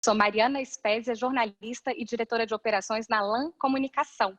Sou Mariana Spezia, jornalista e diretora de operações na LAN Comunicação.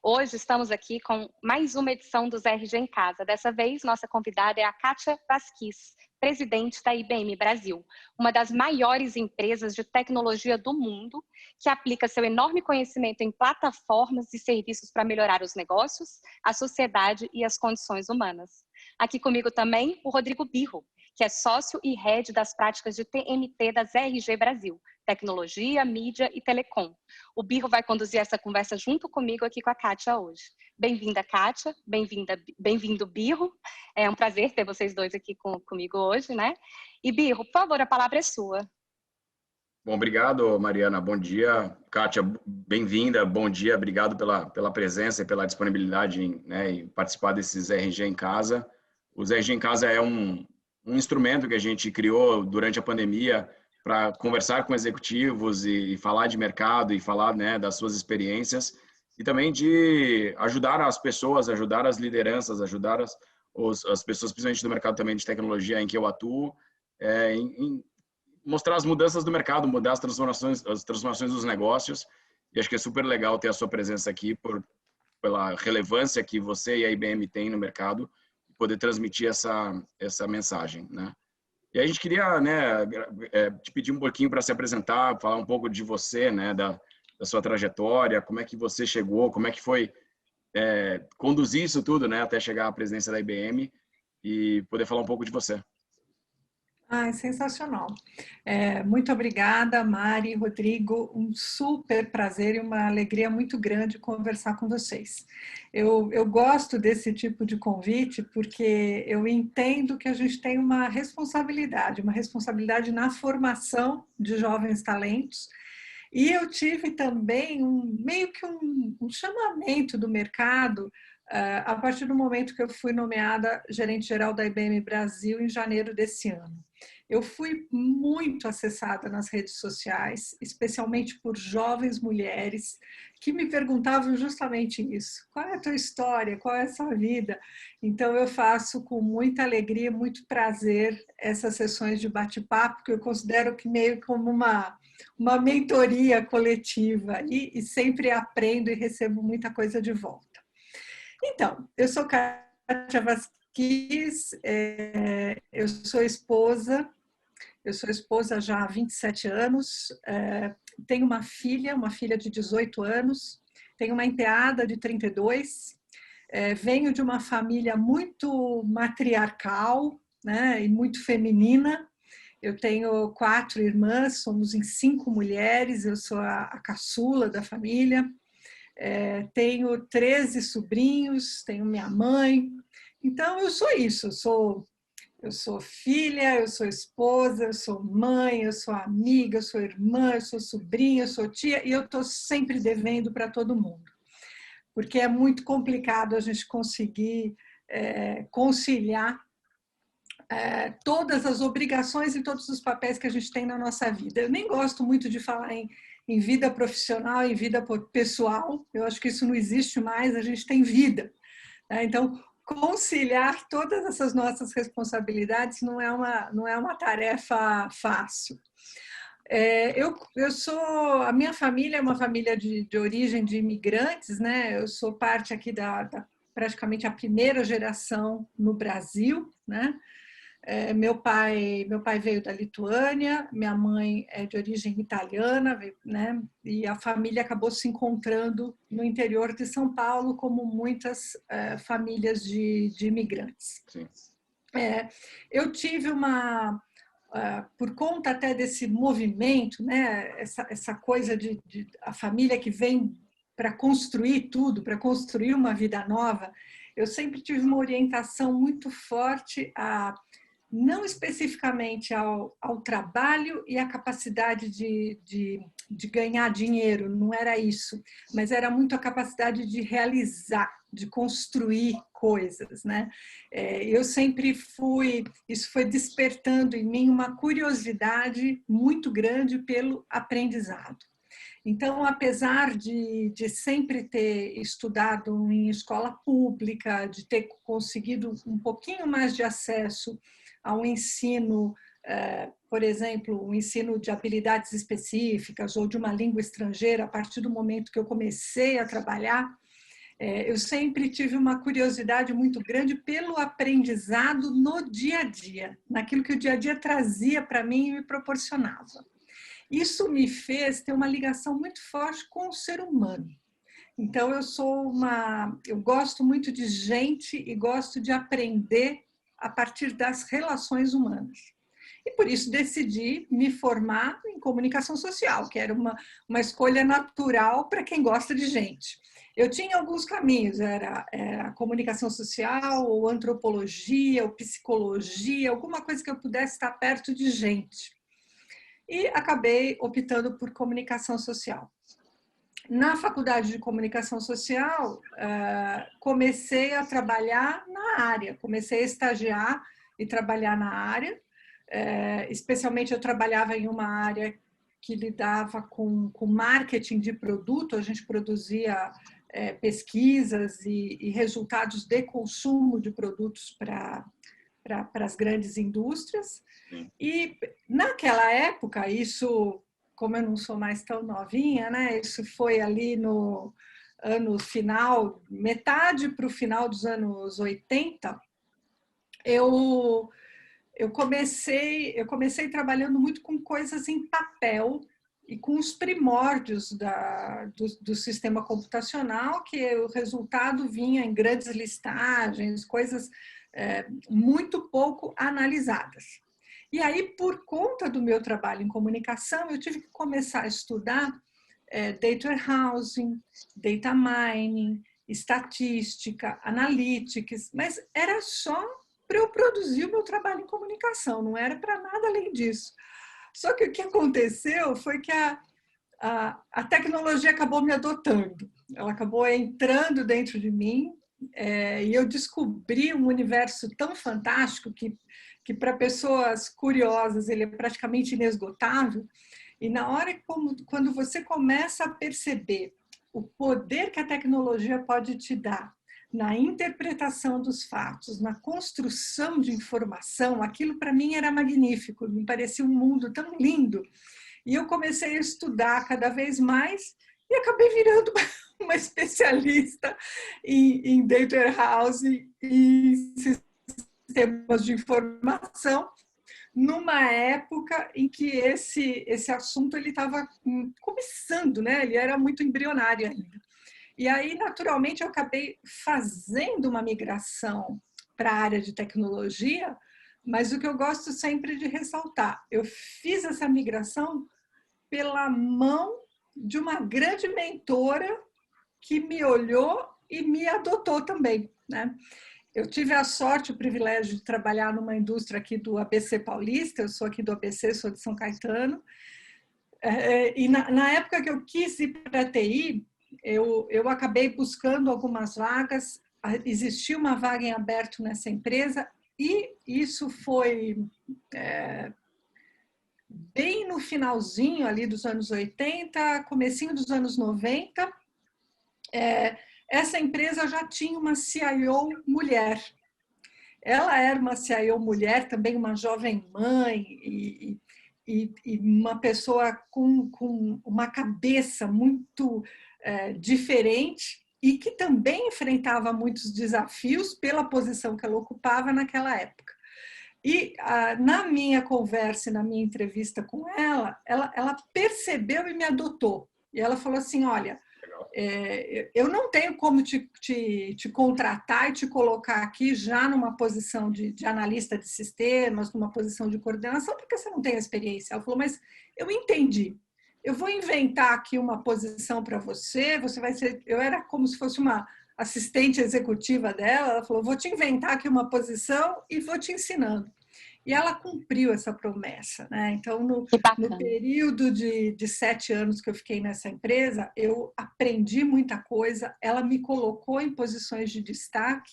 Hoje estamos aqui com mais uma edição dos RG em Casa. Dessa vez, nossa convidada é a Kátia Vasquez, presidente da IBM Brasil, uma das maiores empresas de tecnologia do mundo, que aplica seu enorme conhecimento em plataformas e serviços para melhorar os negócios, a sociedade e as condições humanas. Aqui comigo também o Rodrigo Birro, que é sócio e head das práticas de TMT das RG Brasil, Tecnologia, Mídia e Telecom. O Birro vai conduzir essa conversa junto comigo aqui com a Kátia hoje. Bem-vinda, Kátia, bem-vindo, Birro. É um prazer ter vocês dois aqui comigo hoje, né? E Birro, por favor, a palavra é sua. Bom, obrigado, Mariana. Bom dia. Kátia, bem-vinda. Bom dia. Obrigado pela presença e pela disponibilidade em participar desses RG em Casa. Os RG em Casa é um instrumento que a gente criou durante a pandemia para conversar com executivos e falar de mercado e falar, né, das suas experiências e também de ajudar as pessoas, ajudar as lideranças, ajudar as pessoas, principalmente do mercado também de tecnologia em que eu atuo, em mostrar as mudanças do mercado, mudar as transformações dos negócios. E acho que é super legal ter a sua presença aqui pela relevância que você e a IBM têm no mercado e poder transmitir essa mensagem, né? E a gente queria, né, te pedir um pouquinho para se apresentar, falar um pouco de você, né, da sua trajetória, como é que você chegou, como é que foi conduzir isso tudo, né, até chegar à presidência da IBM e poder falar um pouco de você. Ah, é sensacional. Muito obrigada, Mari, Rodrigo. Um super prazer e uma alegria muito grande conversar com vocês. Eu gosto desse tipo de convite porque eu entendo que a gente tem uma responsabilidade na formação de jovens talentos. E eu tive também meio que um chamamento do mercado a partir do momento que eu fui nomeada gerente-geral da IBM Brasil em janeiro desse ano. Eu fui muito acessada nas redes sociais, especialmente por jovens mulheres que me perguntavam justamente isso. Qual é a tua história? Qual é a sua vida? Então, eu faço com muita alegria, muito prazer essas sessões de bate-papo, que eu considero que meio como uma mentoria coletiva e sempre aprendo e recebo muita coisa de volta. Então, eu sou Kátia Vasquez, eu sou esposa já há 27 anos, tenho uma filha de 18 anos, tenho uma enteada de 32, venho de uma família muito matriarcal, né, e muito feminina. Eu tenho 4 irmãs, somos em 5 mulheres, eu sou a caçula da família. Tenho 13 sobrinhos, tenho minha mãe. Então, eu sou isso, eu sou filha, eu sou esposa, eu sou mãe, eu sou amiga, eu sou irmã, eu sou sobrinha, eu sou tia, e eu estou sempre devendo para todo mundo. Porque é muito complicado a gente conseguir conciliar todas as obrigações e todos os papéis que a gente tem na nossa vida. Eu nem gosto muito de falar em vida profissional, em vida pessoal, eu acho que isso não existe mais, a gente tem vida. Então, conciliar todas essas nossas responsabilidades não é uma tarefa fácil. A minha família é uma família de origem de imigrantes, né? Eu sou parte aqui da praticamente a primeira geração no Brasil, né? Meu pai veio da Lituânia, minha mãe é de origem italiana, né? E a família acabou se encontrando no interior de São Paulo, como muitas famílias de imigrantes. Sim. Eu tive por conta até desse movimento, né? Essa coisa de a família que vem para construir tudo, para construir uma vida nova, eu sempre tive uma orientação muito forte não especificamente ao trabalho e à capacidade de ganhar dinheiro, não era isso, mas era muito a capacidade de realizar, de construir coisas, né? Eu sempre isso foi despertando em mim uma curiosidade muito grande pelo aprendizado. Então, apesar de sempre ter estudado em escola pública, de ter conseguido um pouquinho mais de acesso a um ensino por exemplo, o ensino de habilidades específicas ou de uma língua estrangeira, a partir do momento que eu comecei a trabalhar, eu sempre tive uma curiosidade muito grande pelo aprendizado no dia a dia, naquilo que o dia a dia trazia para mim e me proporcionava. Isso me fez ter uma ligação muito forte com o ser humano. Então, eu gosto muito de gente e gosto de aprender a partir das relações humanas. E por isso decidi me formar em comunicação social, que era uma escolha natural para quem gosta de gente. Eu tinha alguns caminhos, era a comunicação social, ou antropologia, ou psicologia, alguma coisa que eu pudesse estar perto de gente. E acabei optando por comunicação social. Na faculdade de comunicação social, comecei a trabalhar na área, comecei a estagiar e trabalhar na área. Especialmente eu trabalhava em uma área que lidava com marketing de produto, a gente produzia pesquisas e resultados de consumo de produtos para as grandes indústrias. E naquela época, isso, como eu não sou mais tão novinha, né? Isso foi ali no ano final, metade para o final dos anos 80, eu comecei trabalhando muito com coisas em papel e com os primórdios do sistema computacional, que o resultado vinha em grandes listagens, coisas muito pouco analisadas. E aí, por conta do meu trabalho em comunicação, eu tive que começar a estudar data warehousing, data mining, estatística, analytics, mas era só para eu produzir o meu trabalho em comunicação, não era para nada além disso. Só que o que aconteceu foi que a tecnologia acabou me adotando, ela acabou entrando dentro de mim, e eu descobri um universo tão fantástico que para pessoas curiosas ele é praticamente inesgotável, e na hora quando você começa a perceber o poder que a tecnologia pode te dar na interpretação dos fatos, na construção de informação, aquilo para mim era magnífico, me parecia um mundo tão lindo. E eu comecei a estudar cada vez mais e acabei virando uma especialista em data warehouse e sistemas de informação, numa época em que esse assunto ele estava começando, né? Ele era muito embrionário ainda. E aí, naturalmente, eu acabei fazendo uma migração para a área de tecnologia, mas o que eu gosto sempre de ressaltar, eu fiz essa migração pela mão de uma grande mentora que me olhou e me adotou também, né? Eu tive a sorte, o privilégio de trabalhar numa indústria aqui do ABC Paulista, eu sou aqui do ABC, sou de São Caetano, e na época que eu quis ir para a TI, eu acabei buscando algumas vagas, existia uma vaga em aberto nessa empresa e isso foi bem no finalzinho ali dos anos 80, comecinho dos anos 90. Essa empresa já tinha uma CIO mulher. Ela era uma CIO mulher, também uma jovem mãe e uma pessoa com uma cabeça muito diferente e que também enfrentava muitos desafios pela posição que ela ocupava naquela época. E na minha conversa, na minha entrevista com ela percebeu e me adotou. E ela falou assim, olha, eu não tenho como te contratar e te colocar aqui já numa posição de analista de sistemas, numa posição de coordenação, porque você não tem experiência. Ela falou, mas eu entendi. Eu vou inventar aqui uma posição para você, você vai ser... Eu era como se fosse uma assistente executiva dela, ela falou, vou te inventar aqui uma posição e vou te ensinando. E ela cumpriu essa promessa, né? Então, no período de 7 anos que eu fiquei nessa empresa, eu aprendi muita coisa, ela me colocou em posições de destaque,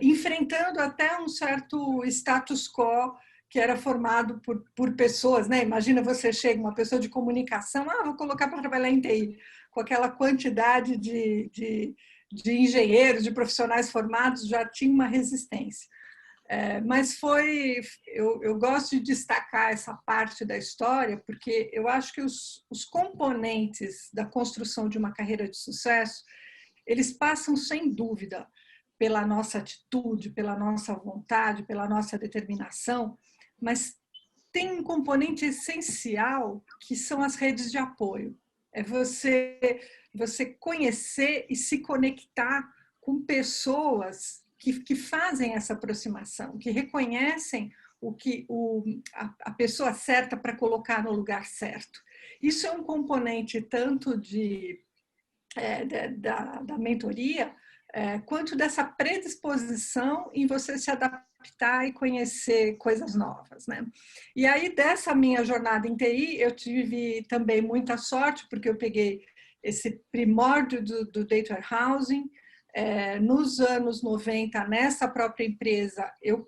enfrentando até um certo status quo que era formado por pessoas, né? Imagina você chega, uma pessoa de comunicação, vou colocar para trabalhar em TI, com aquela quantidade de engenheiros, de profissionais formados, já tinha uma resistência. Mas eu gosto de destacar essa parte da história, porque eu acho que os componentes da construção de uma carreira de sucesso, eles passam sem dúvida pela nossa atitude, pela nossa vontade, pela nossa determinação, mas tem um componente essencial que são as redes de apoio. É você conhecer e se conectar com pessoas que fazem essa aproximação, que reconhecem a pessoa certa para colocar no lugar certo. Isso é um componente tanto da mentoria, quanto dessa predisposição em você se adaptar e conhecer coisas novas, né? E aí, dessa minha jornada em TI, eu tive também muita sorte, porque eu peguei esse primórdio do Data Warehousing. Nos anos 90, nessa própria empresa, eu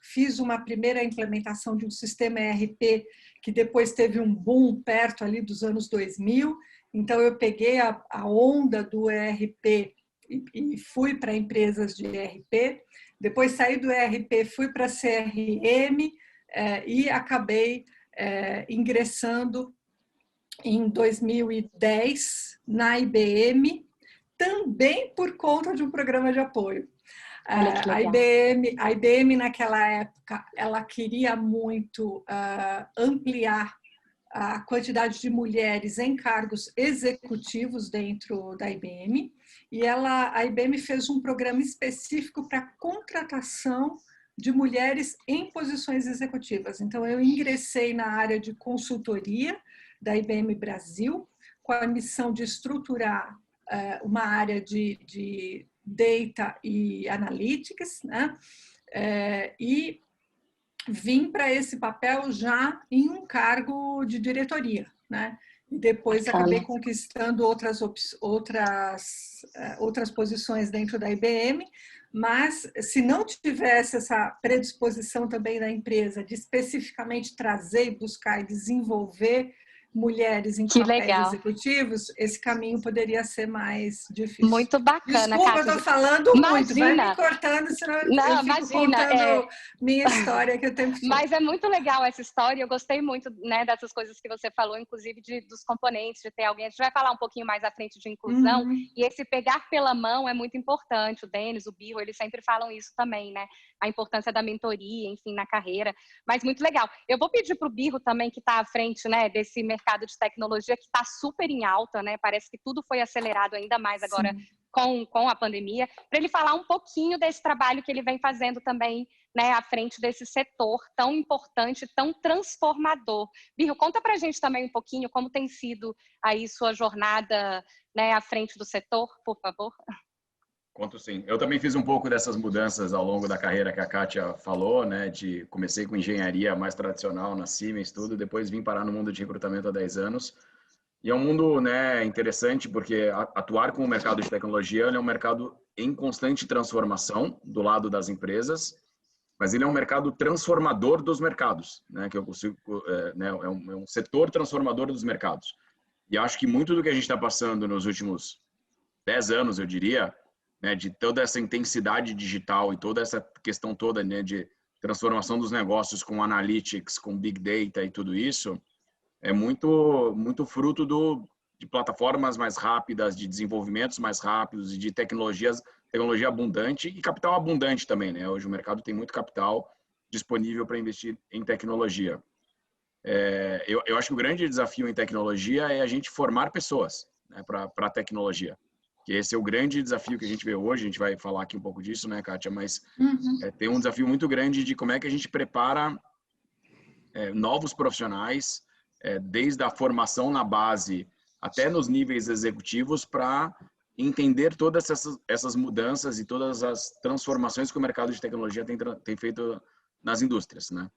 fiz uma primeira implementação de um sistema ERP, que depois teve um boom perto ali dos anos 2000. Então, eu peguei a onda do ERP e fui para empresas de ERP. Depois saí do ERP, fui para CRM e acabei ingressando em 2010 na IBM, também por conta de um programa de apoio. A IBM, naquela época, ela queria muito ampliar a quantidade de mulheres em cargos executivos dentro da IBM, e a IBM fez um programa específico para contratação de mulheres em posições executivas. Então, eu ingressei na área de consultoria da IBM Brasil, com a missão de estruturar uma área de data e analytics, né? E vim para esse papel já em um cargo de diretoria, né? E depois acabei conquistando outras posições dentro da IBM, mas se não tivesse essa predisposição também da empresa de especificamente trazer, buscar e desenvolver mulheres em papéis executivos, esse caminho poderia ser mais difícil. Muito bacana, Desculpa, Kátia. Eu estou falando muito, vai me cortando, senão não, eu fico contando minha história que o tempo todo. Mas é muito legal essa história, eu gostei muito, né, dessas coisas que você falou, inclusive dos componentes, de ter alguém. A gente vai falar um pouquinho mais à frente de inclusão, e esse pegar pela mão é muito importante. O Denis, o Birro, eles sempre falam isso também, né? A importância da mentoria, enfim, na carreira. Mas muito legal. Eu vou pedir para o Birro também, que está à frente, né, desse mercado de tecnologia que está super em alta, né? Parece que tudo foi acelerado ainda mais agora com a pandemia, para ele falar um pouquinho desse trabalho que ele vem fazendo também, né, à frente desse setor tão importante, tão transformador. Birro, conta para a gente também um pouquinho como tem sido aí sua jornada, né, à frente do setor, por favor. Conto sim. Eu também fiz um pouco dessas mudanças ao longo da carreira que a Kátia falou, né? Comecei com engenharia mais tradicional na Siemens, tudo, depois vim parar no mundo de recrutamento há 10 anos. E é um mundo, né, interessante, porque atuar com o mercado de tecnologia ele é um mercado em constante transformação do lado das empresas, mas ele é um mercado transformador dos mercados, né? Que eu consigo, né? É um setor transformador dos mercados. E acho que muito do que a gente está passando nos últimos 10 anos, eu diria, né, de toda essa intensidade digital e toda essa questão toda, né, de transformação dos negócios com analytics, com big data e tudo isso, é muito fruto de plataformas mais rápidas, de desenvolvimentos mais rápidos e de tecnologia abundante e capital abundante também, né? Hoje o mercado tem muito capital disponível para investir em tecnologia. Eu acho que o grande desafio em tecnologia é a gente formar pessoas, né, para a tecnologia. Que esse é o grande desafio que a gente vê hoje, a gente vai falar aqui um pouco disso, né, Kátia? Mas tem um desafio muito grande de como é que a gente prepara novos profissionais, desde a formação na base até nos níveis executivos, para entender todas essas mudanças e todas as transformações que o mercado de tecnologia tem feito nas indústrias, né?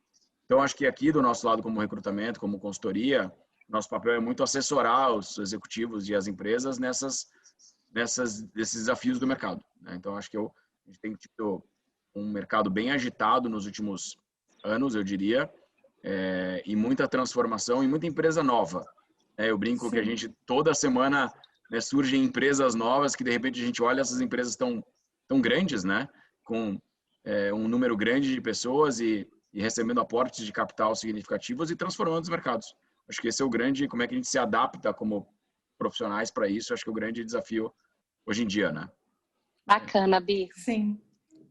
Então, acho que aqui do nosso lado, como recrutamento, como consultoria, nosso papel é muito assessorar os executivos e as empresas desses desafios do mercado, né? Então, acho que a gente tem tido um mercado bem agitado nos últimos anos, eu diria, e muita transformação e muita empresa nova. Eu brinco que a gente, toda semana, né, surgem empresas novas que, de repente, a gente olha, essas empresas tão grandes, né? Com um número grande de pessoas e recebendo aportes de capital significativos e transformando os mercados. Acho que esse é o grande, como é que a gente se adapta como profissionais para isso, acho que é o grande desafio hoje em dia, né? Bacana, Bi. Sim,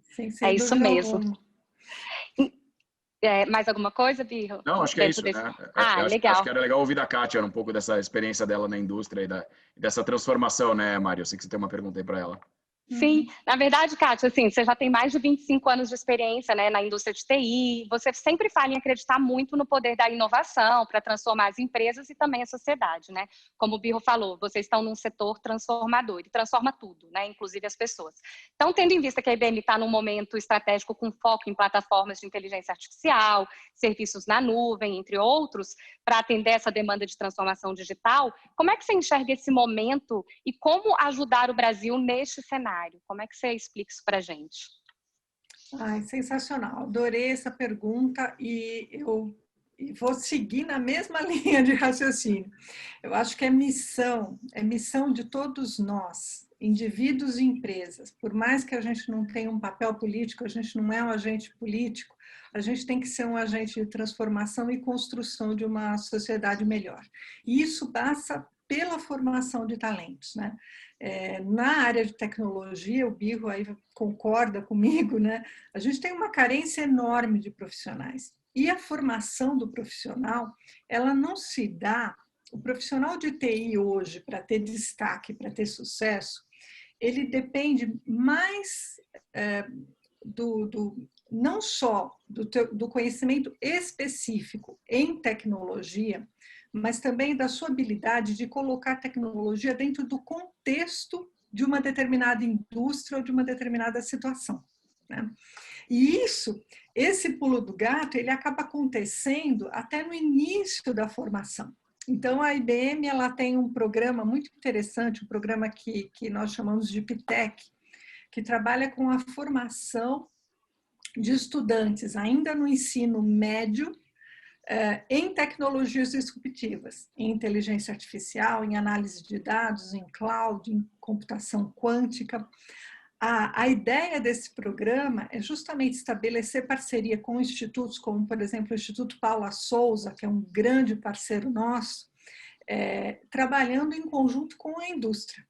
sim, É sem isso dúvida mesmo. alguma. Mais alguma coisa, Birro? Não, acho que é isso, né? Acho Legal. que era legal ouvir da Kátia um pouco dessa experiência dela na indústria e dessa transformação, né, Mário? Eu sei que você tem uma pergunta aí para ela. Sim, na verdade, Kátia, assim, você já tem mais de 25 anos de experiência, né, na indústria de TI, você sempre fala em acreditar muito no poder da inovação para transformar as empresas e também a sociedade, né? Como o Birro falou, vocês estão num setor transformador, ele transforma tudo, né, inclusive as pessoas. Então, tendo em vista que a IBM está num momento estratégico com foco em plataformas de inteligência artificial, serviços na nuvem, entre outros, para atender essa demanda de transformação digital, como é que você enxerga esse momento e como ajudar o Brasil neste cenário? Como é que você explica isso para a gente? Ai, sensacional. Adorei essa pergunta e eu vou seguir na mesma linha de raciocínio. Eu acho que é missão de todos nós, indivíduos e empresas. Por mais que a gente não tenha um papel político, a gente não é um agente político, a gente tem que ser um agente de transformação e construção de uma sociedade melhor. E isso passa pela formação de talentos, né? Na área de tecnologia, o Birro aí concorda comigo, né? A gente tem uma carência enorme de profissionais. E a formação do profissional, ela não se dá. O profissional de TI hoje, para ter destaque, para ter sucesso, ele depende mais não só do conhecimento específico em tecnologia, mas também da sua habilidade de colocar tecnologia dentro do contexto de uma determinada indústria ou de uma determinada situação, né? E esse pulo do gato, ele acaba acontecendo até no início da formação. Então, a IBM ela tem um programa muito interessante, um programa que nós chamamos de PTEC, que trabalha com a formação de estudantes ainda no ensino médio em tecnologias disruptivas, em inteligência artificial, em análise de dados, em cloud, em computação quântica. A ideia desse programa é justamente estabelecer parceria com institutos como, por exemplo, o Instituto Paula Souza, que é um grande parceiro nosso, trabalhando em conjunto com a indústria.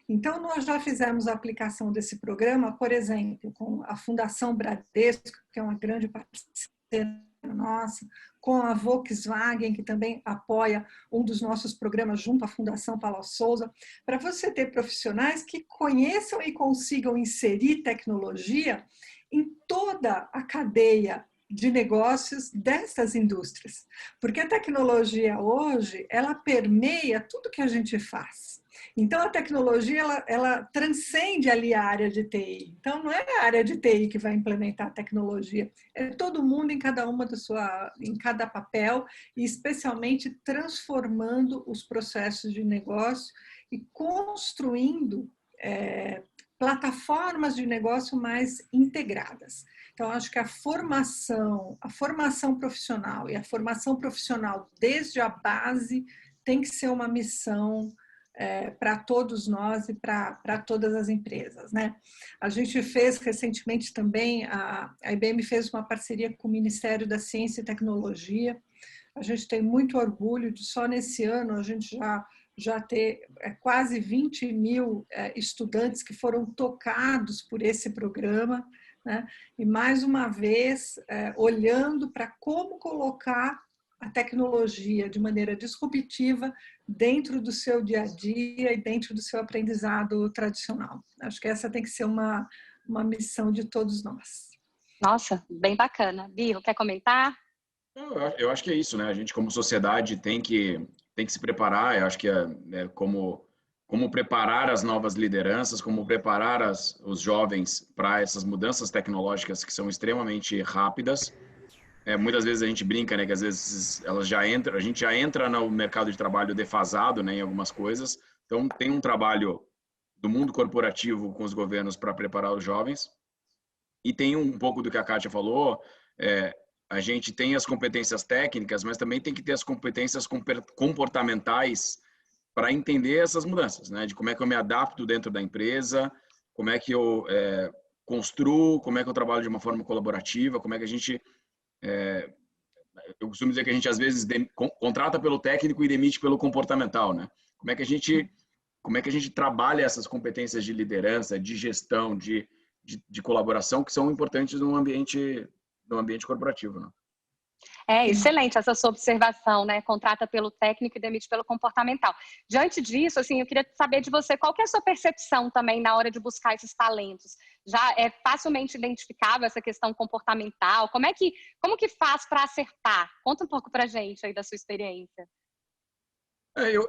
Então, nós já fizemos a aplicação desse programa, por exemplo, com a Fundação Bradesco, que é uma grande parceira nossa, com a Volkswagen, que também apoia um dos nossos programas junto à Fundação Paulo Souza, para você ter profissionais que conheçam e consigam inserir tecnologia em toda a cadeia de negócios dessas indústrias. Porque a tecnologia hoje, ela permeia tudo que a gente faz. Então, a tecnologia, ela transcende ali a área de TI. Então, não é a área de TI que vai implementar a tecnologia, é todo mundo em cada papel, e especialmente transformando os processos de negócio e construindo plataformas de negócio mais integradas. Então, acho que a formação profissional e a formação profissional desde a base tem que ser uma missão para todos nós e para todas as empresas, né? A gente fez recentemente também, a IBM fez uma parceria com o Ministério da Ciência e Tecnologia. A gente tem muito orgulho de só nesse ano a gente já ter quase 20 mil estudantes que foram tocados por esse programa, né? E mais uma vez, olhando para como colocar a tecnologia de maneira disruptiva dentro do seu dia a dia e dentro do seu aprendizado tradicional. Acho que essa tem que ser uma missão de todos nós. Nossa, bem bacana. Birro, quer comentar? Eu acho que é isso, né? A gente, como sociedade, tem que se preparar. Eu acho que como preparar as novas lideranças, como preparar os jovens para essas mudanças tecnológicas que são extremamente rápidas. Muitas vezes a gente brinca, né, que às vezes a gente já entra no mercado de trabalho defasado, né, em algumas coisas. Então, tem um trabalho do mundo corporativo com os governos para preparar os jovens. E tem um pouco do que a Kátia falou, a gente tem as competências técnicas, mas também tem que ter as competências comportamentais para entender essas mudanças, né, de como é que eu me adapto dentro da empresa, como é que eu construo, como é que eu trabalho de uma forma colaborativa, como é que a gente... eu costumo dizer que a gente, às vezes, contrata pelo técnico e demite pelo comportamental, né? Como é que a gente trabalha essas competências de liderança, de gestão, de colaboração, que são importantes no ambiente corporativo, né? Excelente essa sua observação, né? Contrata pelo técnico e demite pelo comportamental. Diante disso, assim, eu queria saber de você qual que é a sua percepção também na hora de buscar esses talentos. Já é facilmente identificável essa questão comportamental? Como que faz para acertar? Conta um pouco para a gente aí da sua experiência.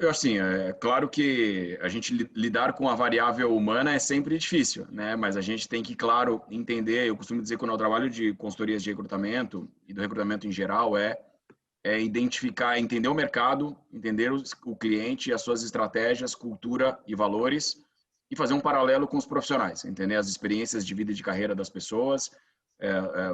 Assim, é claro que a gente lidar com a variável humana é sempre difícil, né? Mas a gente tem que, claro, entender. Eu costumo dizer, quando eu trabalho de consultorias de recrutamento e do recrutamento em geral, identificar, entender o mercado, entender o cliente, as suas estratégias, cultura e valores, e fazer um paralelo com os profissionais, entender as experiências de vida e de carreira das pessoas,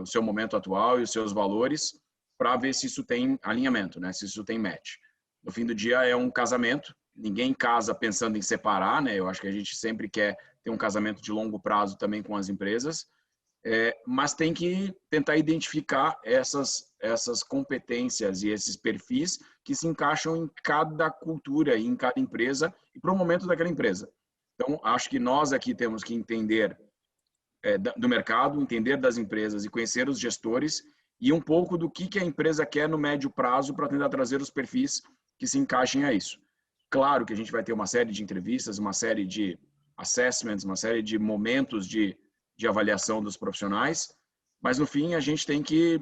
o seu momento atual e os seus valores, para ver se isso tem alinhamento, né? Se isso tem match. No fim do dia é um casamento, ninguém casa pensando em separar, né? Eu acho que a gente sempre quer ter um casamento de longo prazo também com as empresas, mas tem que tentar identificar essas competências e esses perfis que se encaixam em cada cultura e em cada empresa e para o momento daquela empresa. Então, acho que nós aqui temos que entender do mercado, entender das empresas e conhecer os gestores e um pouco do que a empresa quer no médio prazo para tentar trazer os perfis que se encaixem a isso. Claro que a gente vai ter uma série de entrevistas, uma série de assessments, uma série de momentos de avaliação dos profissionais, mas no fim a gente tem que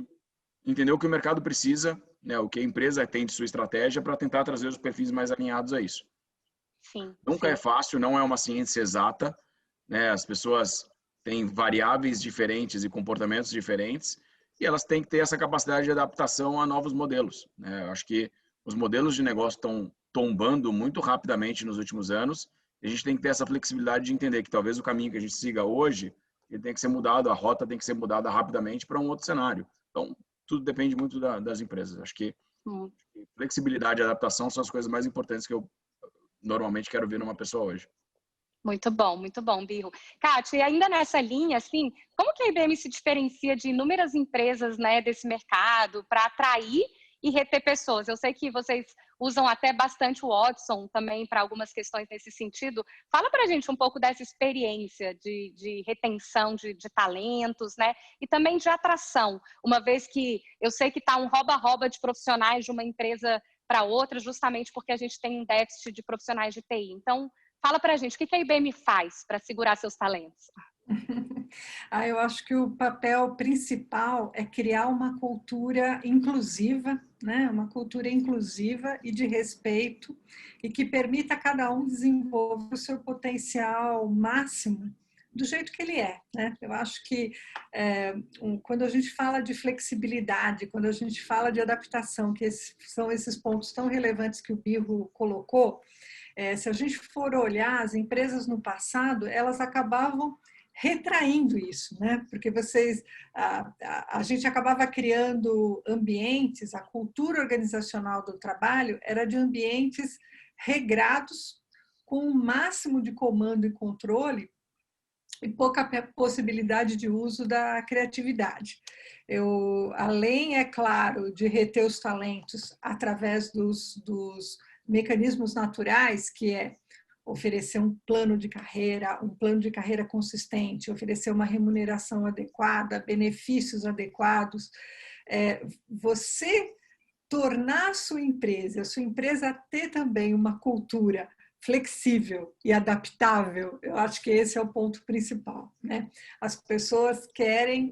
entender o que o mercado precisa, né, o que a empresa tem de sua estratégia para tentar trazer os perfis mais alinhados a isso. Sim. Nunca é fácil, não é uma ciência exata, né? As pessoas têm variáveis diferentes e comportamentos diferentes e elas têm que ter essa capacidade de adaptação a novos modelos, né? Eu acho que os modelos de negócio estão tombando muito rapidamente nos últimos anos e a gente tem que ter essa flexibilidade de entender que talvez o caminho que a gente siga hoje ele tem que ser mudado, a rota tem que ser mudada rapidamente para um outro cenário. Então, tudo depende muito das empresas. Acho que flexibilidade e adaptação são as coisas mais importantes que eu normalmente quero ver numa pessoa hoje. Muito bom, Birro. Kátia, e ainda nessa linha, assim, como que a IBM se diferencia de inúmeras empresas, né, desse mercado para atrair e reter pessoas? Eu sei que vocês usam até bastante o Watson também para algumas questões nesse sentido. Fala para a gente um pouco dessa experiência de retenção de talentos, né, e também de atração, uma vez que eu sei que está um rouba-rouba de profissionais de uma empresa para outra, justamente porque a gente tem um déficit de profissionais de TI. Então, fala para a gente, o que a IBM faz para segurar seus talentos? Eu acho que o papel principal é criar uma cultura inclusiva, né? Uma cultura inclusiva e de respeito e que permita a cada um desenvolver o seu potencial máximo do jeito que ele é, né? Eu acho que quando a gente fala de flexibilidade, quando a gente fala de adaptação, que são esses pontos tão relevantes que o Birro colocou, se a gente for olhar as empresas no passado, elas acabavam retraindo isso, né? Porque a gente acabava criando ambientes, a cultura organizacional do trabalho era de ambientes regrados, com o máximo de comando e controle e pouca possibilidade de uso da criatividade. Além, é claro, de reter os talentos através dos mecanismos naturais, que é oferecer um plano de carreira consistente, oferecer uma remuneração adequada, benefícios adequados, você tornar a sua empresa ter também uma cultura flexível e adaptável, eu acho que esse é o ponto principal, né? As pessoas querem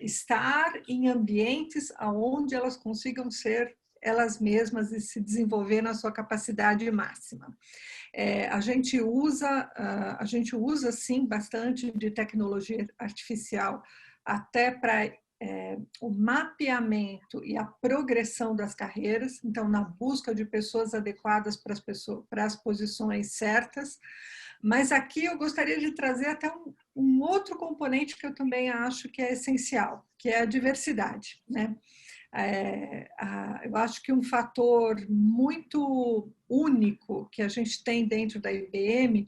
estar em ambientes onde elas consigam ser elas mesmas e se desenvolver na sua capacidade máxima. A gente usa sim bastante de tecnologia artificial até para o mapeamento e a progressão das carreiras, então na busca de pessoas adequadas para as posições certas, mas aqui eu gostaria de trazer até um outro componente que eu também acho que é essencial, que é a diversidade, né? Eu acho que um fator muito único que a gente tem dentro da IBM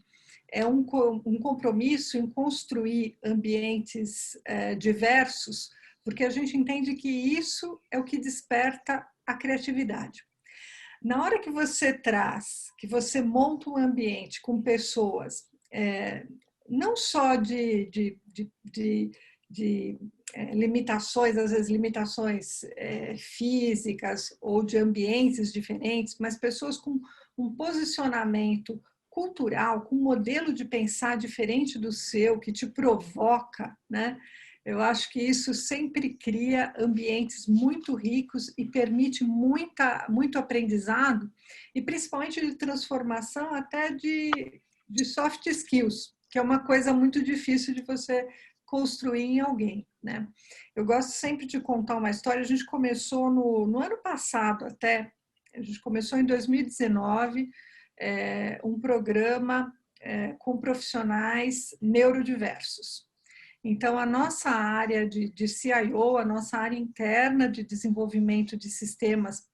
é um compromisso em construir ambientes diversos, porque a gente entende que isso é o que desperta a criatividade. Na hora que você monta um ambiente com pessoas, não só de limitações, às vezes limitações físicas ou de ambientes diferentes, mas pessoas com um posicionamento cultural, com um modelo de pensar diferente do seu, que te provoca, né? Eu acho que isso sempre cria ambientes muito ricos e permite muito aprendizado, e principalmente de transformação até de soft skills, que é uma coisa muito difícil de você construir em alguém, né? Eu gosto sempre de contar uma história. A gente começou no ano passado até, a gente começou em 2019, um programa com profissionais neurodiversos. Então, a nossa área de CIO, a nossa área interna de desenvolvimento de sistemas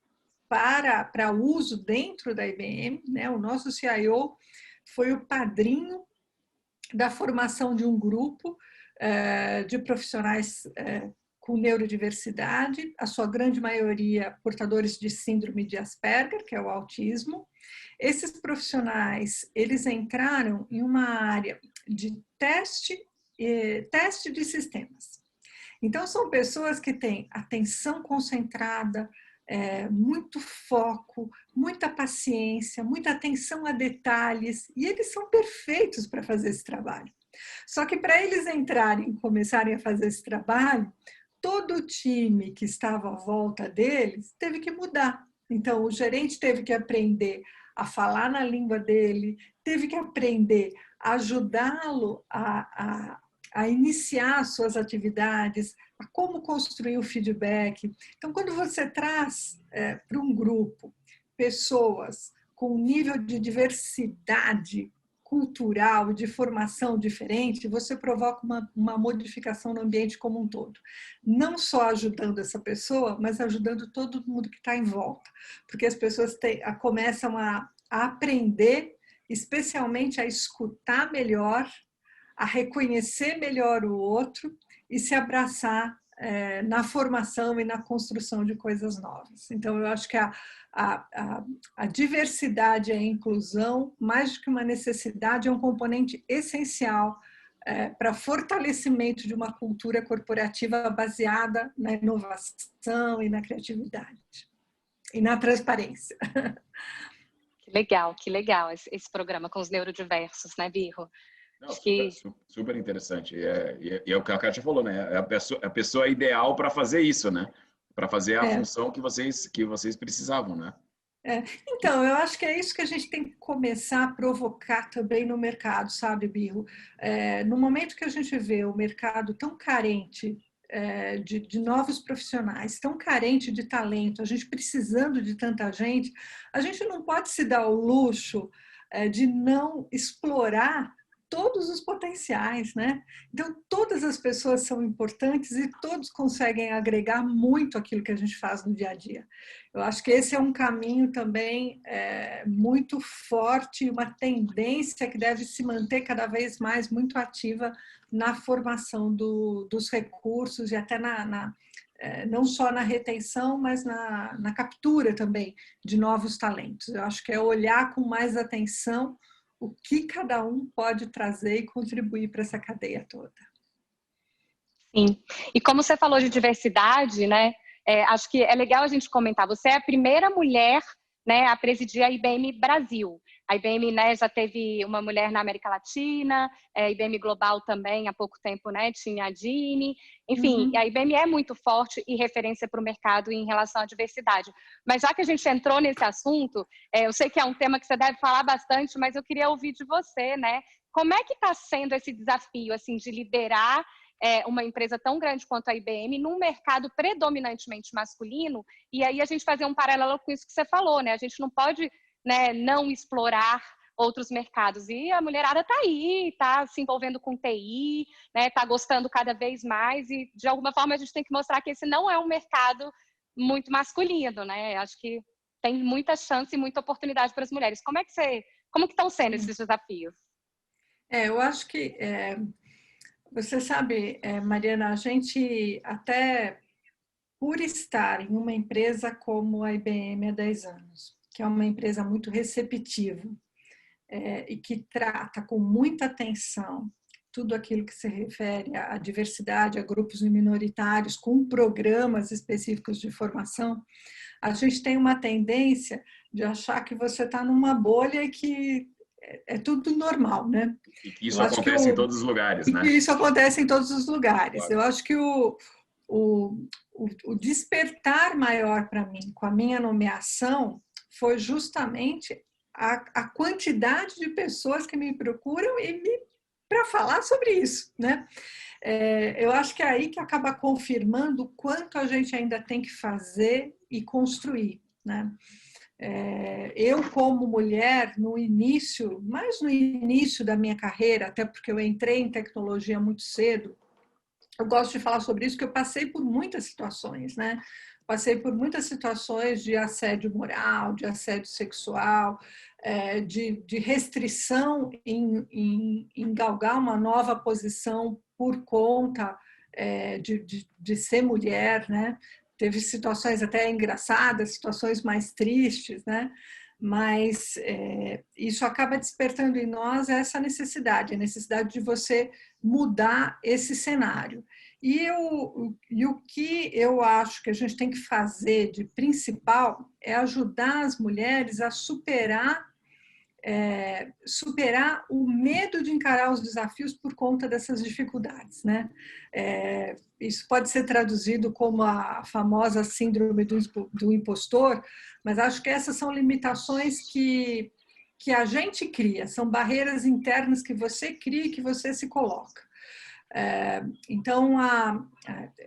para uso dentro da IBM, né? O nosso CIO foi o padrinho da formação de um grupo de profissionais com neurodiversidade, a sua grande maioria portadores de síndrome de Asperger, que é o autismo. Esses profissionais, eles entraram em uma área de teste de sistemas. Então, são pessoas que têm atenção concentrada, muito foco, muita paciência, muita atenção a detalhes, e eles são perfeitos para fazer esse trabalho. Só que para eles entrarem e começarem a fazer esse trabalho, todo o time que estava à volta deles teve que mudar. Então, o gerente teve que aprender a falar na língua dele, teve que aprender a ajudá-lo a iniciar suas atividades, a como construir o feedback. Então, quando você traz para um grupo pessoas com um nível de diversidade cultural, de formação diferente, você provoca uma modificação no ambiente como um todo. Não só ajudando essa pessoa, mas ajudando todo mundo que está em volta. Porque as pessoas começam a aprender, especialmente a escutar melhor, a reconhecer melhor o outro e se abraçar na formação e na construção de coisas novas. Então, eu acho que a diversidade e a inclusão, mais do que uma necessidade, é um componente essencial para fortalecimento de uma cultura corporativa baseada na inovação e na criatividade e na transparência. Que legal esse programa com os neurodiversos, né, Birro? Não, super interessante. E é o que a Kátia falou, né? É a pessoa ideal para fazer isso, né? Para fazer a função que vocês precisavam, né? Então, eu acho que é isso que a gente tem que começar a provocar também no mercado, sabe, Birro? No momento que a gente vê o mercado tão carente de novos profissionais, tão carente de talento, a gente precisando de tanta gente, a gente não pode se dar o luxo de não explorar todos os potenciais, né? Então, todas as pessoas são importantes e todos conseguem agregar muito aquilo que a gente faz no dia a dia. Eu acho que esse é um caminho também muito forte, uma tendência que deve se manter cada vez mais muito ativa na formação dos recursos e até não só na retenção, mas na captura também de novos talentos. Eu acho que é olhar com mais atenção o que cada um pode trazer e contribuir para essa cadeia toda. Sim, e como você falou de diversidade, né, acho que é legal a gente comentar, você é a primeira mulher, né, a presidir a IBM Brasil. A IBM, né, já teve uma mulher na América Latina, a IBM Global também, há pouco tempo, né, tinha a Dini. Enfim, a IBM é muito forte e referência para o mercado em relação à diversidade. Mas já que a gente entrou nesse assunto, eu sei que é um tema que você deve falar bastante, mas eu queria ouvir de você, né? Como é que está sendo esse desafio, assim, de liderar uma empresa tão grande quanto a IBM num mercado predominantemente masculino? E aí a gente fazer um paralelo com isso que você falou, né? A gente não pode, né, não explorar outros mercados. E a mulherada está aí, está se envolvendo com TI, né, está gostando cada vez mais e, de alguma forma, a gente tem que mostrar que esse não é um mercado, muito masculino, né? Acho que tem muita chance e muita oportunidade para as mulheres. Como que estão sendo esses desafios? Eu acho que, você sabe, Mariana, a gente até por estar em uma empresa como a IBM há 10 anos, que é uma empresa muito receptiva, e que trata com muita atenção tudo aquilo que se refere à diversidade, a grupos minoritários, com programas específicos de formação, a gente tem uma tendência de achar que você está numa bolha e que é tudo normal, né? E que isso acontece em todos os lugares, né? Isso acontece em todos os lugares. Claro. Eu acho que o despertar maior para mim com a minha nomeação foi justamente a quantidade de pessoas que me procuram para falar sobre isso, né? Eu acho que é aí que acaba confirmando o quanto a gente ainda tem que fazer e construir, né? Eu, como mulher, mais no início da minha carreira, até porque eu entrei em tecnologia muito cedo, eu gosto de falar sobre isso, porque eu passei por muitas situações, né? Passei por muitas situações de assédio moral, de assédio sexual, de restrição em galgar uma nova posição por conta de ser mulher, né? Teve situações até engraçadas, situações mais tristes, né? Mas isso acaba despertando em nós essa necessidade, a necessidade de você mudar esse cenário. E o que eu acho que a gente tem que fazer de principal é ajudar as mulheres a superar o medo de encarar os desafios por conta dessas dificuldades, né? Isso pode ser traduzido como a famosa síndrome do impostor, mas acho que essas são limitações que a gente cria, são barreiras internas que você cria e que você se coloca. Então,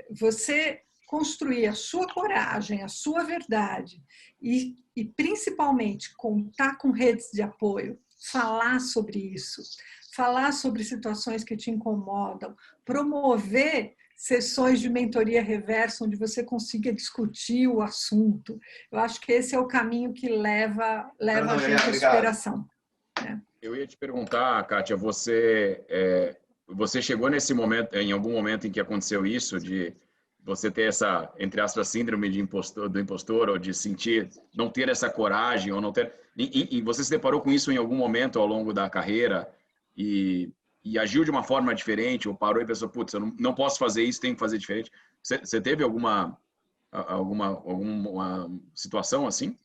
você construir a sua coragem, a sua verdade e principalmente contar com redes de apoio, falar sobre isso, falar sobre situações que te incomodam, promover sessões de mentoria reversa onde você consiga discutir o assunto. Eu acho que esse é o caminho que leva a gente à superação. Eu ia te perguntar, Kátia, você chegou nesse momento, em algum momento em que aconteceu isso, de você ter essa, entre aspas, síndrome do impostor, ou de não ter essa coragem, ou não ter... E você se deparou com isso em algum momento ao longo da carreira e agiu de uma forma diferente, ou parou e pensou, putz, eu não posso fazer isso, tenho que fazer diferente. Você teve alguma situação assim?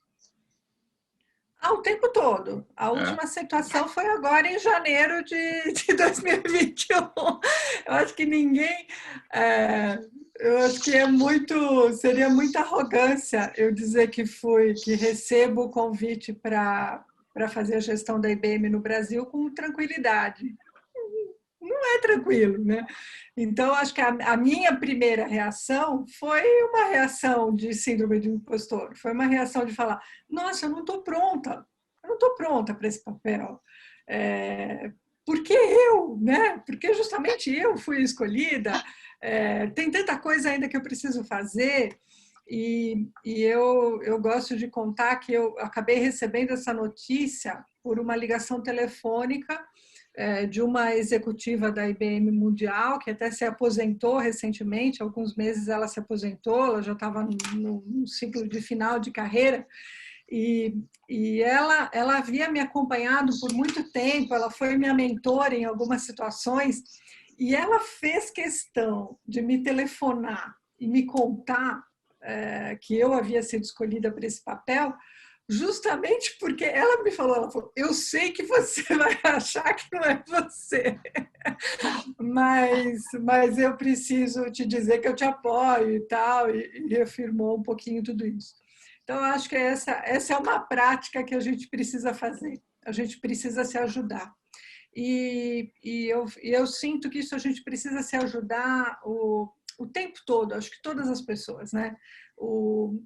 O tempo todo. A última situação foi agora em janeiro de 2021. Eu acho que ninguém... eu acho que seria muita arrogância eu dizer que recebo o convite para fazer a gestão da IBM no Brasil com tranquilidade. Não é tranquilo, né? Então, acho que a minha primeira reação foi uma reação de síndrome de impostor. Foi uma reação de falar, nossa, eu não estou pronta para esse papel. Por que eu, né? Porque justamente eu fui escolhida. Tem tanta coisa ainda que eu preciso fazer. E eu gosto de contar que eu acabei recebendo essa notícia por uma ligação telefônica de uma executiva da IBM Mundial, que até se aposentou recentemente, alguns meses ela se aposentou, ela já estava no ciclo de final de carreira, e ela havia me acompanhado por muito tempo, ela foi minha mentora em algumas situações, e ela fez questão de me telefonar e me contar que eu havia sido escolhida para esse papel, justamente porque ela falou, eu sei que você vai achar que não é você, mas eu preciso te dizer que eu te apoio e tal, e reafirmou um pouquinho tudo isso. Então, eu acho que essa é uma prática que a gente precisa fazer, a gente precisa se ajudar. E eu sinto que isso a gente precisa se ajudar o tempo todo, acho que todas as pessoas, né?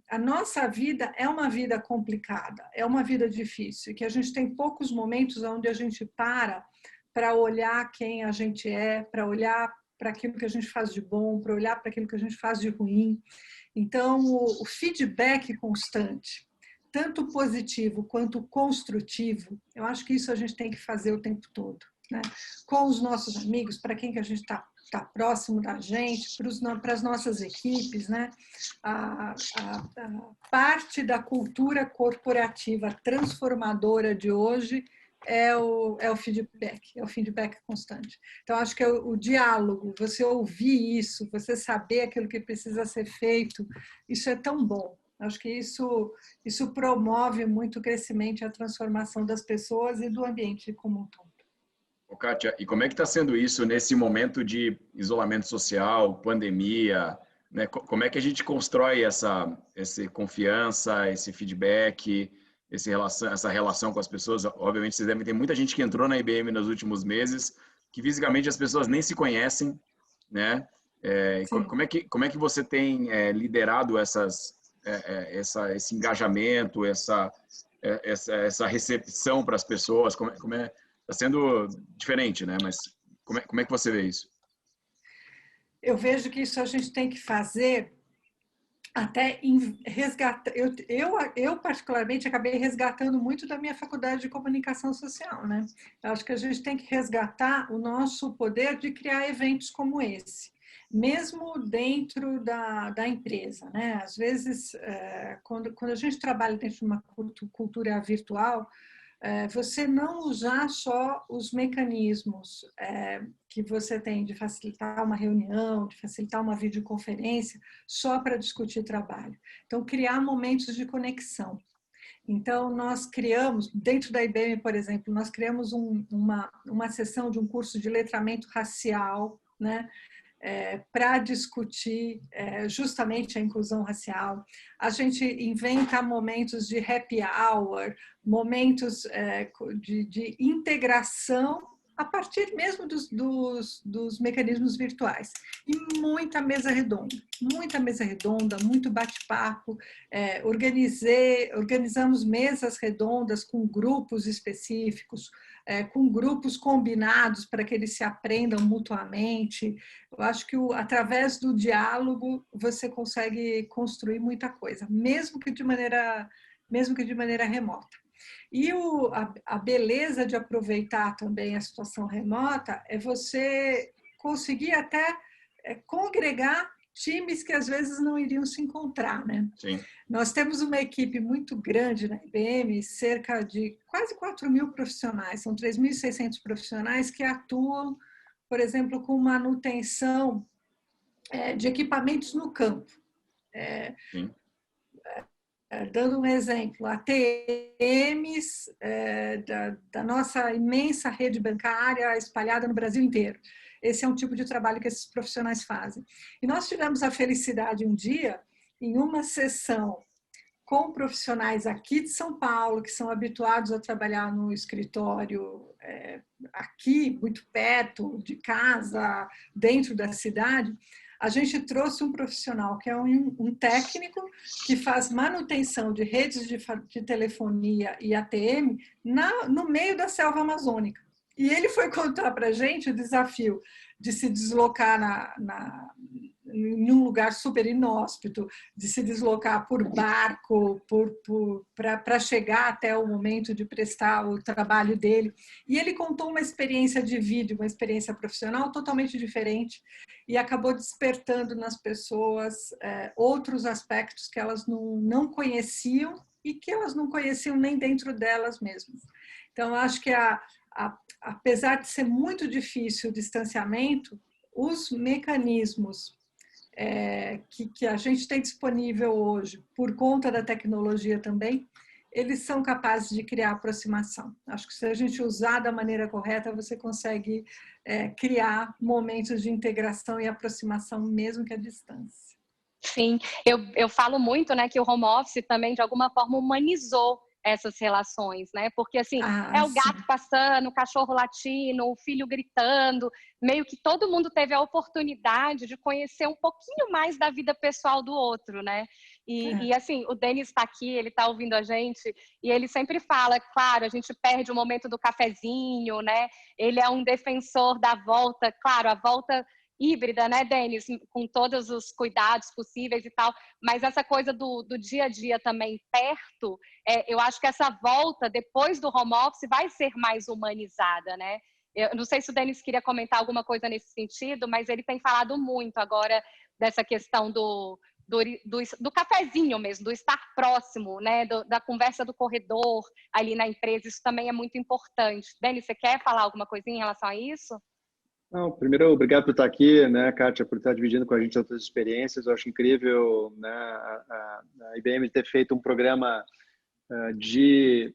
A nossa vida é uma vida complicada, é uma vida difícil, que a gente tem poucos momentos onde a gente para olhar quem a gente é, para olhar para aquilo que a gente faz de bom, para olhar para aquilo que a gente faz de ruim. Então, o feedback constante, tanto positivo quanto construtivo, eu acho que isso a gente tem que fazer o tempo todo, né? Com os nossos amigos, para quem que a gente está próximo da gente, para as nossas equipes, né? A parte da cultura corporativa transformadora de hoje é o feedback constante. Então, acho que é o diálogo, você ouvir isso, você saber aquilo que precisa ser feito, isso é tão bom. Acho que isso promove muito o crescimento e a transformação das pessoas e do ambiente como um todo. Ô, Kátia, e como é que está sendo isso nesse momento de isolamento social, pandemia, né? Como é que a gente constrói essa confiança, esse feedback, essa relação com as pessoas? Obviamente, vocês devem ter muita gente que entrou na IBM nos últimos meses, que fisicamente as pessoas nem se conhecem, né? Como é que você tem liderado esse engajamento, essa recepção para as pessoas? Está sendo diferente, né? Mas como é que você vê isso? Eu vejo que isso a gente tem que fazer até resgatar. Eu particularmente, acabei resgatando muito da minha faculdade de comunicação social, né? Eu acho que a gente tem que resgatar o nosso poder de criar eventos como esse, mesmo dentro da empresa, né? Às vezes, quando a gente trabalha dentro de uma cultura virtual, você não usar só os mecanismos que você tem de facilitar uma reunião, de facilitar uma videoconferência, só para discutir trabalho. Então, criar momentos de conexão. Então, nós criamos, dentro da IBM, por exemplo, nós criamos uma sessão de um curso de letramento racial, né? Para discutir justamente a inclusão racial. A gente inventa momentos de happy hour, momentos de integração a partir mesmo dos mecanismos virtuais. E muita mesa redonda, muito bate-papo. Organizamos mesas redondas com grupos específicos, com grupos combinados para que eles se aprendam mutuamente. Eu acho que através do diálogo você consegue construir muita coisa, mesmo que de maneira remota. E a beleza de aproveitar também a situação remota é você conseguir até congregar times que às vezes não iriam se encontrar, né? Sim. Nós temos uma equipe muito grande na IBM, cerca de quase 4.000 profissionais, são 3.600 profissionais que atuam, por exemplo, com manutenção de equipamentos no campo. Sim. Dando um exemplo, ATMs da nossa imensa rede bancária espalhada no Brasil inteiro. Esse é um tipo de trabalho que esses profissionais fazem. E nós tivemos a felicidade um dia, em uma sessão com profissionais aqui de São Paulo, que são habituados a trabalhar no escritório aqui, muito perto de casa, dentro da cidade, a gente trouxe um profissional que é um técnico que faz manutenção de redes de telefonia e ATM no meio da selva amazônica. E ele foi contar para a gente o desafio de se deslocar em um lugar super inóspito, de se deslocar por barco para chegar até o momento de prestar o trabalho dele. E ele contou uma experiência de vídeo, uma experiência profissional totalmente diferente e acabou despertando nas pessoas outros aspectos que elas não conheciam e que elas não conheciam nem dentro delas mesmas. Então, acho que apesar de ser muito difícil o distanciamento, os mecanismos que a gente tem disponível hoje, por conta da tecnologia também, eles são capazes de criar aproximação. Acho que se a gente usar da maneira correta, você consegue criar momentos de integração e aproximação, mesmo que à distância. Sim, eu falo muito, né, que o home office também, de alguma forma, humanizou essas relações, né? Porque, assim, é o gato passando, o cachorro latindo, o filho gritando, meio que todo mundo teve a oportunidade de conhecer um pouquinho mais da vida pessoal do outro, né? E assim, o Denis está aqui, ele está ouvindo a gente, e ele sempre fala, claro, a gente perde o momento do cafezinho, né? Ele é um defensor da volta, claro, a volta híbrida, né, Denis, com todos os cuidados possíveis e tal, mas essa coisa do dia a dia também perto, eu acho que essa volta depois do home office vai ser mais humanizada, né? Eu não sei se o Denis queria comentar alguma coisa nesse sentido, mas ele tem falado muito agora dessa questão do cafezinho mesmo, do estar próximo, né, da conversa do corredor ali na empresa, isso também é muito importante. Denis, você quer falar alguma coisinha em relação a isso? Não, primeiro, obrigado por estar aqui, né, Kátia, por estar dividindo com a gente as suas experiências. Eu acho incrível, né, a IBM ter feito um programa de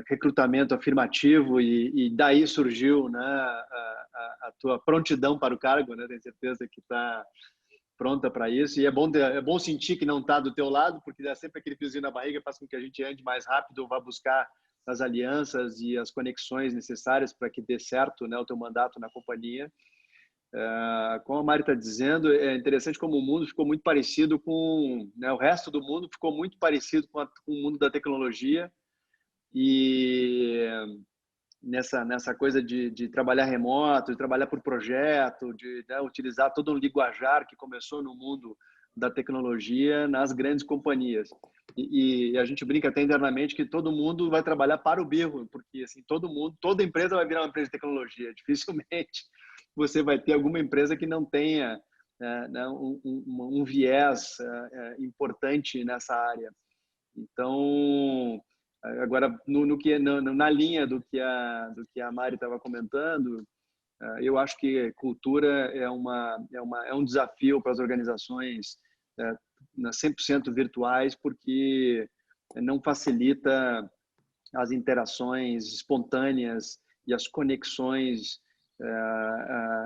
recrutamento afirmativo e daí surgiu, né, a tua prontidão para o cargo, né? Tenho certeza que está pronta para isso, e é bom sentir que não está do teu lado, porque dá sempre aquele fiozinho na barriga, faz com que a gente ande mais rápido, vá buscar as alianças e as conexões necessárias para que dê certo, né, o teu mandato na companhia. Como a Mari está dizendo, é interessante como o mundo ficou muito parecido com, né, o resto do mundo ficou muito parecido com o mundo da tecnologia, e nessa coisa de trabalhar remoto, de trabalhar por projeto, de, né, utilizar todo um linguajar que começou no mundo da tecnologia nas grandes companhias. E a gente brinca até internamente que todo mundo vai trabalhar para o birro, porque assim, toda empresa vai virar uma empresa de tecnologia. Dificilmente você vai ter alguma empresa que não tenha né, um viés importante nessa área. Então, agora, na linha do que a Mari estava comentando, eu acho que cultura é um desafio para as organizações 100% virtuais, porque não facilita as interações espontâneas e as conexões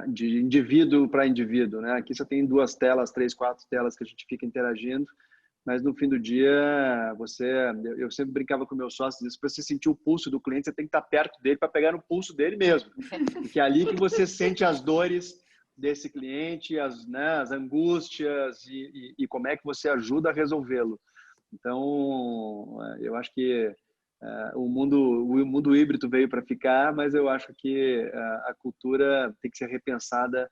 de indivíduo para indivíduo, né? Aqui só tem 2 telas, 3, 4 telas que a gente fica interagindo, mas no fim do dia, eu sempre brincava com meus sócios, para você sentir o pulso do cliente, você tem que estar perto dele para pegar no pulso dele mesmo, porque é ali que você sente as dores desse cliente, as angústias e como é que você ajuda a resolvê-lo. Então, eu acho que o mundo híbrido veio para ficar, mas eu acho que a cultura tem que ser repensada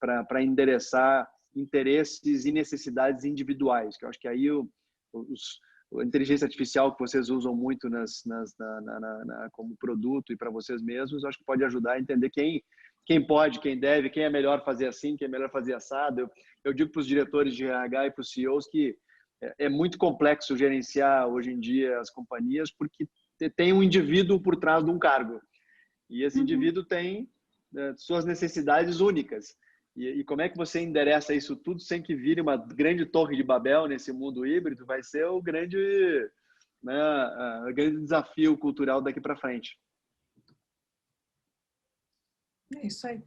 para endereçar interesses e necessidades individuais, que eu acho que aí a inteligência artificial que vocês usam muito como produto e para vocês mesmos, eu acho que pode ajudar a entender quem pode, quem deve, quem é melhor fazer assim, quem é melhor fazer assado. Eu digo para os diretores de RH e para os CEOs que é muito complexo gerenciar hoje em dia as companhias, porque tem um indivíduo por trás de um cargo. E esse indivíduo tem suas necessidades únicas. E como é que você endereça isso tudo sem que vire uma grande torre de Babel nesse mundo híbrido? Vai ser o grande desafio cultural daqui para frente. É isso aí.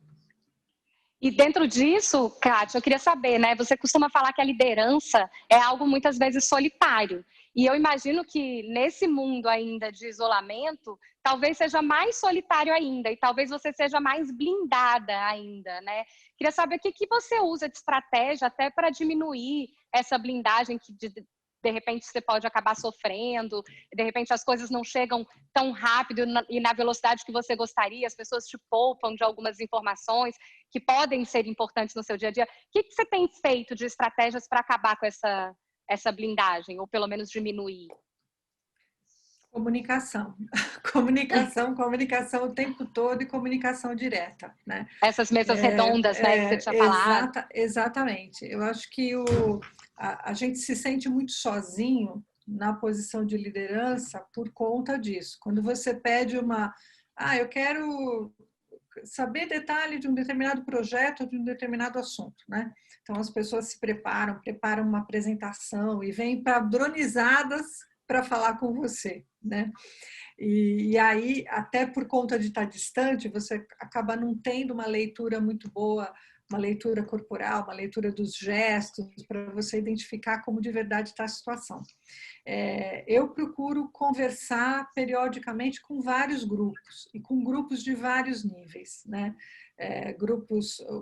E dentro disso, Kátia, eu queria saber, né? Você costuma falar que a liderança é algo muitas vezes solitário. E eu imagino que nesse mundo ainda de isolamento, talvez seja mais solitário ainda, e talvez você seja mais blindada ainda, né? Queria saber o que você usa de estratégia até para diminuir essa blindagem que de repente você pode acabar sofrendo, de repente as coisas não chegam tão rápido e na velocidade que você gostaria, as pessoas te poupam de algumas informações que podem ser importantes no seu dia a dia. O que você tem feito de estratégias para acabar com essa blindagem, ou pelo menos diminuir? Comunicação. Comunicação o tempo todo e comunicação direta, né? Essas mesas redondas, né, que você tinha falado. Exatamente. Eu acho que a gente se sente muito sozinho na posição de liderança por conta disso. Quando você pede eu quero saber detalhe de um determinado projeto ou de um determinado assunto, né? Então as pessoas se preparam uma apresentação e vêm padronizadas para falar com você, né? E aí, até por conta de estar distante, você acaba não tendo uma leitura muito boa, uma leitura corporal, uma leitura dos gestos, para você identificar como de verdade está a situação. Eu procuro conversar periodicamente com vários grupos, e com grupos de vários níveis, né?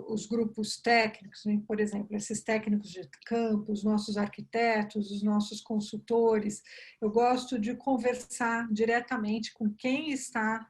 Os grupos técnicos, né? Por exemplo, esses técnicos de campo, os nossos arquitetos, os nossos consultores. Eu gosto de conversar diretamente com quem está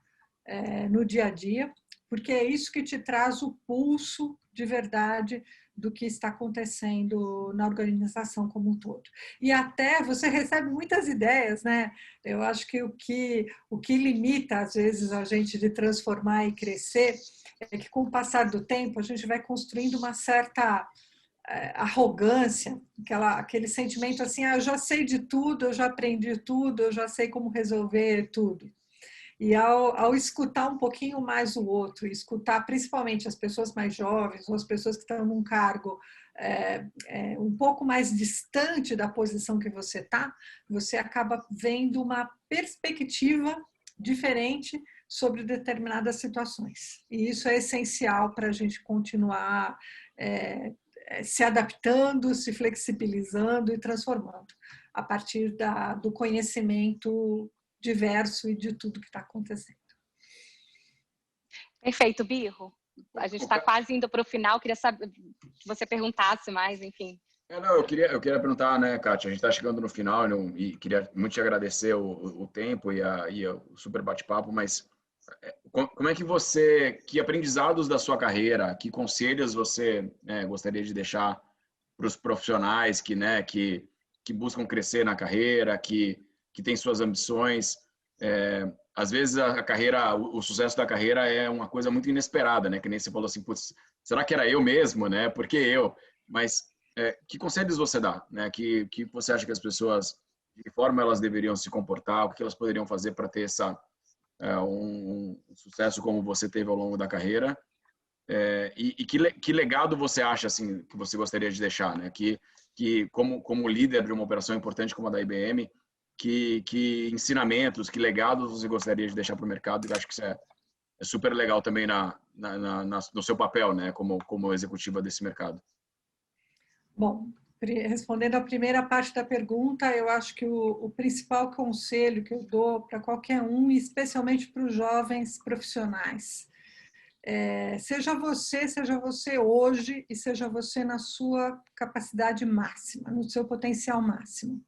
no dia a dia, porque é isso que te traz o pulso de verdade do que está acontecendo na organização como um todo. E até você recebe muitas ideias, né? Eu acho que o que limita, às vezes, a gente de transformar e crescer é que, com o passar do tempo, a gente vai construindo uma certa arrogância, aquele sentimento assim, eu já sei de tudo, eu já aprendi tudo, eu já sei como resolver tudo. E ao escutar um pouquinho mais o outro, escutar principalmente as pessoas mais jovens ou as pessoas que estão num cargo um pouco mais distante da posição que você está, você acaba vendo uma perspectiva diferente sobre determinadas situações. E isso é essencial para a gente continuar se adaptando, se flexibilizando e transformando a partir do conhecimento diverso e de tudo que está acontecendo. Perfeito, Birro. A gente está quase indo para o final, queria saber que você perguntasse mais, enfim. Não, eu queria perguntar, né, Kátia, a gente está chegando no final e queria muito te agradecer o tempo e o super bate-papo, mas como é que aprendizados da sua carreira, que conselhos você gostaria de deixar para os profissionais que buscam crescer na carreira, que têm suas ambições? Às vezes a carreira, o sucesso da carreira é uma coisa muito inesperada, né? Que nem você falou assim, putz, será que era eu mesmo, né? Por que eu? Mas que conselhos você dá, né? Que você acha que as pessoas, de que forma elas deveriam se comportar, o que elas poderiam fazer para ter um sucesso como você teve ao longo da carreira? E que legado você acha assim que você gostaria de deixar, né? Que como líder de uma operação importante como a da IBM, que ensinamentos, que legados você gostaria de deixar para o mercado? Eu acho que isso é super legal também no seu papel, né? Como executiva desse mercado. Bom, respondendo à primeira parte da pergunta, eu acho que o principal conselho que eu dou para qualquer um, especialmente para os jovens profissionais, seja você hoje e seja você na sua capacidade máxima, no seu potencial máximo.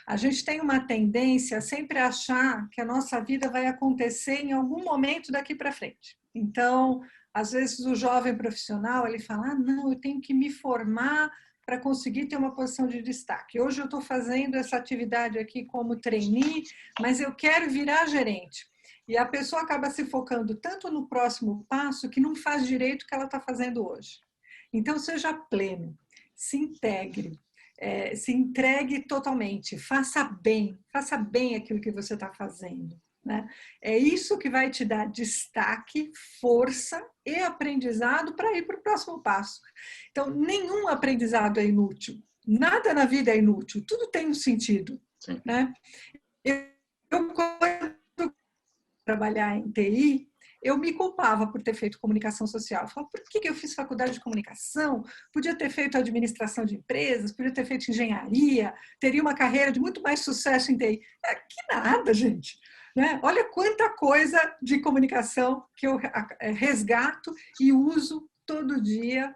A gente tem uma tendência a sempre achar que a nossa vida vai acontecer em algum momento daqui para frente. Então, às vezes o jovem profissional, ele fala, não, eu tenho que me formar para conseguir ter uma posição de destaque. Hoje eu estou fazendo essa atividade aqui como trainee, mas eu quero virar gerente. E a pessoa acaba se focando tanto no próximo passo que não faz direito o que ela está fazendo hoje. Então, seja pleno, se integre, se entregue totalmente, faça bem aquilo que você está fazendo. Né? É isso que vai te dar destaque, força e aprendizado para ir para o próximo passo. Então, nenhum aprendizado é inútil, nada na vida é inútil, tudo tem um sentido. Né? Quando trabalhar em TI, eu me culpava por ter feito comunicação social. Eu falava, por que eu fiz faculdade de comunicação? Podia ter feito administração de empresas, podia ter feito engenharia, teria uma carreira de muito mais sucesso em TI. Que nada, gente. Né? Olha quanta coisa de comunicação que eu resgato e uso todo dia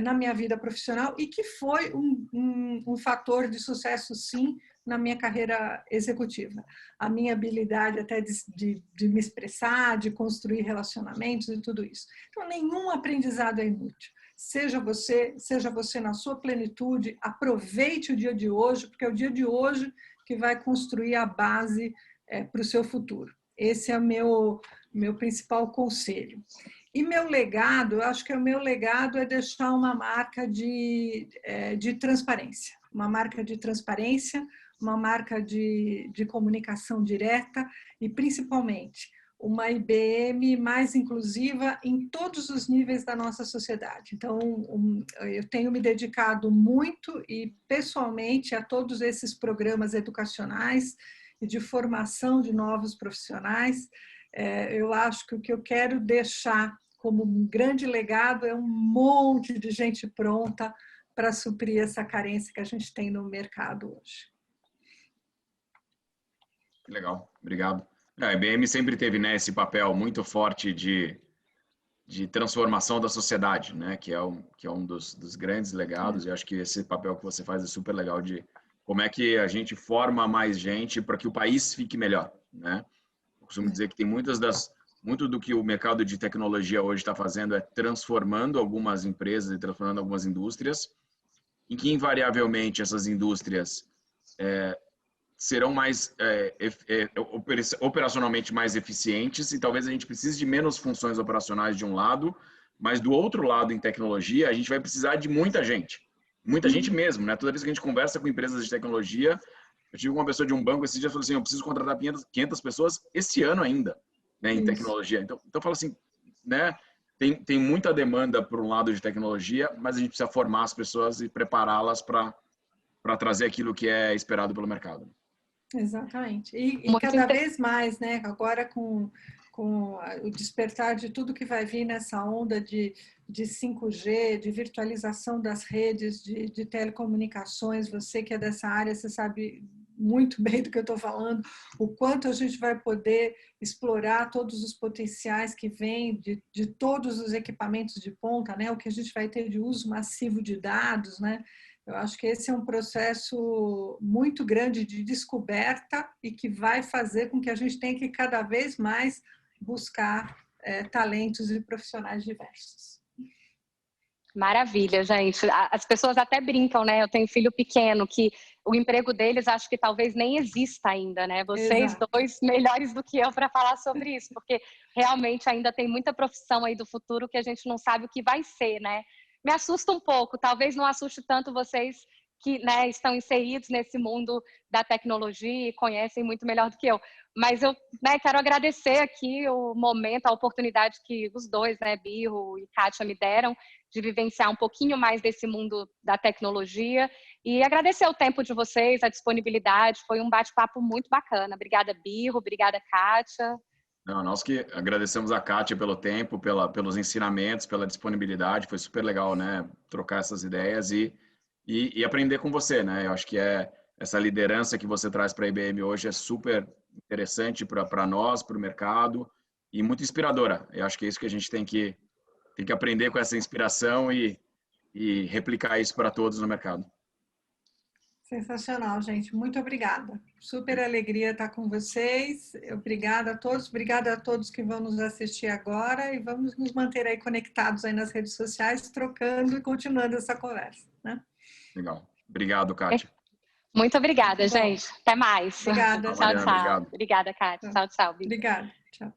na minha vida profissional e que foi um fator de sucesso, sim, na minha carreira executiva. A minha habilidade até de me expressar, de construir relacionamentos e tudo isso. Então, nenhum aprendizado é inútil. Seja você na sua plenitude, aproveite o dia de hoje, porque é o dia de hoje que vai construir a base para o seu futuro. Esse é o meu principal conselho. E meu legado, eu acho que o meu legado é deixar uma marca de transparência. Uma marca de transparência, uma marca de comunicação direta e, principalmente, uma IBM mais inclusiva em todos os níveis da nossa sociedade. Então, eu tenho me dedicado muito e pessoalmente a todos esses programas educacionais e de formação de novos profissionais. Eu acho que o que eu quero deixar como um grande legado é um monte de gente pronta para suprir essa carência que a gente tem no mercado hoje. Legal, obrigado. A IBM sempre teve, né, esse papel muito forte de transformação da sociedade, né, que é um dos grandes legados. E acho que esse papel que você faz é super legal de como é que a gente forma mais gente para que o país fique melhor, né? Eu costumo dizer que tem muitas das muito do que o mercado de tecnologia hoje está fazendo é transformando algumas empresas e transformando algumas indústrias, em que invariavelmente essas indústrias serão mais operacionalmente mais eficientes, e talvez a gente precise de menos funções operacionais de um lado, mas do outro lado, em tecnologia, a gente vai precisar de muita gente mesmo, né? Toda vez que a gente conversa com empresas de tecnologia, eu tive uma pessoa de um banco esse dia falou assim, eu preciso contratar 500 pessoas esse ano ainda, né, em tecnologia. Então fala assim, né? Tem muita demanda por um lado de tecnologia, mas a gente precisa formar as pessoas e prepará-las para trazer aquilo que é esperado pelo mercado. Exatamente. E cada vez mais, né? Agora com o despertar de tudo que vai vir nessa onda de 5G, de virtualização das redes, de telecomunicações, você que é dessa área, você sabe muito bem do que eu estou falando, o quanto a gente vai poder explorar todos os potenciais que vêm de todos os equipamentos de ponta, né? O que a gente vai ter de uso massivo de dados, né? Eu acho que esse é um processo muito grande de descoberta e que vai fazer com que a gente tenha que cada vez mais buscar talentos e profissionais diversos. Maravilha, gente. As pessoas até brincam, né? Eu tenho filho pequeno, que o emprego deles acho que talvez nem exista ainda, né? Vocês Exato. dois melhores do que eu para falar sobre isso, porque realmente ainda tem muita profissão aí do futuro que a gente não sabe o que vai ser, né? Me assusta um pouco, talvez não assuste tanto vocês que, né, estão inseridos nesse mundo da tecnologia e conhecem muito melhor do que eu. Mas eu, né, quero agradecer aqui o momento, a oportunidade que os dois, né, Birro e Kátia, me deram de vivenciar um pouquinho mais desse mundo da tecnologia e agradecer o tempo de vocês, a disponibilidade. Foi um bate-papo muito bacana. Obrigada, Birro. Obrigada, Kátia. Não, nós que agradecemos a Kátia pelo tempo, pelos ensinamentos, pela disponibilidade. Foi super legal, né? Trocar essas ideias e aprender com você, né? Eu acho que essa liderança que você traz para a IBM hoje é super interessante para nós, para o mercado e muito inspiradora. Eu acho que é isso que a gente tem que aprender com essa inspiração e replicar isso para todos no mercado. Sensacional, gente. Muito obrigada. Super alegria estar com vocês. Obrigada a todos que vão nos assistir agora e vamos nos manter aí conectados aí nas redes sociais, trocando e continuando essa conversa, né? Legal. Obrigado, Kátia. Muito obrigada, gente. Até mais. Obrigada. Tchau, tchau. Obrigado. Obrigada, Kátia. Tchau, tchau. Obrigada. Tchau.